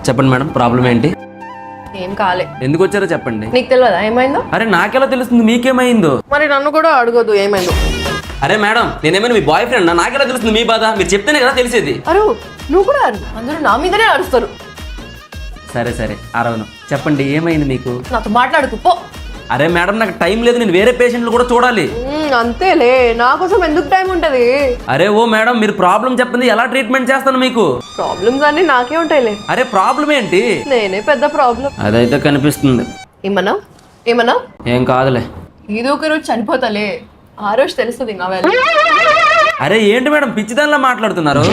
చెప్పండి madam, problem ఏంటి? ఏం కాలే. ఎందుకు వచ్చారో చెప్పండి. నీకు తెలియదా ఏమైందో? అరే నాకెలా తెలుస్తుంది మీకేమైందో? మరి నన్ను కూడా అడగదు ఏమైందో. అరే మేడం, నేనేమైనా మీ బాయ్ ఫ్రెండ్? నాకెలా తెలుస్తుంది మీ బాధ? మీరు చెప్తేనే కదా తెలిసేది. అరు నువ్వు కూడా అరు, అందరూ నా మీదనే అరుస్తారు. సరే సరే అరవను, చెప్పండి ఏమైంది మీకు? నాతో మాట్లాడుకు పో. అరే మేడం, నాకు టైం లేదు, నేను వేరే పేషెంట్లు కూడా చూడాలి. అంతేలే, నా కోసం ఎందుకు టైం ఉంటది? అరే ఓ మేడం, మీరు ప్రాబ్లం చెప్పండి, ఎలా ట్రీట్మెంట్ చేస్తాను మీకు? ప్రాబ్లమ్స్ అన్ని నాకే ఉంటాయిలే. అరే ప్రాబ్లం ఏంటి? నేనే పెద్ద ప్రాబ్లం. అదైతే కనిపిస్తుంది. ఏమన్నా ఏమన్నా ఏం కాదులే. ఏదో ఒక రోజు చనిపోతాలే, ఆ రోజు తెలుస్తుంది నా వేళ. అరే ఏంటి మేడం పిచ్చిదానిలా మాట్లాడుతున్నారు?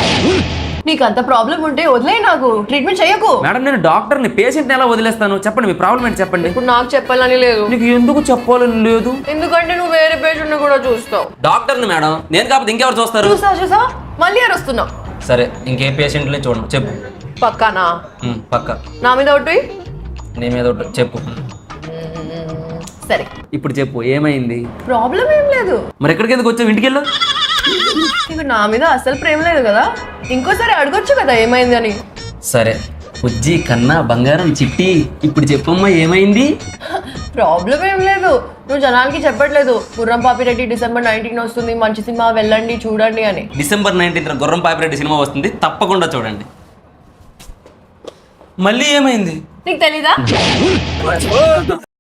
నీకు అంత ప్రాబ్లం ఉంటే వదిలే, నాకు ట్రీట్మెంట్ చేయకు. మేడం నేను డాక్టర్ని, పేషెంట్ని ఎలా వదిలేస్తాను? చెప్పండి మీ ప్రాబ్లం ఏంటి చెప్పండి. ఇప్పుడు నాకు చెప్పాలని లేదు. నీకు ఎందుకు చెప్పాలని లేదు? ఎందుకంటే నువ్వు వేరే పేషెంట్ కూడా చూస్తావు. డాక్టర్ని మేడం, నేను కాకపోతే ఇంకెవరు చూస్తారు? చూసా మళ్ళీ అరుస్తున్నావు. సరే ఇంకే పేషెంట్ని చూడండి, చెప్పు. పక్కానా? పక్క. నా మీద ఒకటి, నీ మీద ఒకటి చెప్పు. సరే ఇప్పుడు చెప్పు ఏమైంది? ప్రాబ్లం ఏం లేదు. మరి ఎక్కడికి ఎందుకు వచ్చావు? ఇంటికి వెళ్ళు. నీకు నా మీద అసలు ప్రేమ లేదు కదా, ఇంకోసారి అడగొచ్చు కదా ఏమైంది అని. సరే ఉజ్జి కన్నా బంగారం చిట్టి, ఇప్పుడు చెప్పమ్మా ఏమైంది? ప్రాబ్లం ఏం లేదు, నువ్వు జనాలకి చెప్పట్లేదు గుర్రం పాపిరెడ్డి December 19 వస్తుంది, మంచి సినిమా వెళ్ళండి చూడండి అని. December 19 గుర్రం పాపిరెడ్డి సినిమా వస్తుంది, తప్పకుండా చూడండి. మళ్ళీ ఏమైంది? నీకు తెలీదా?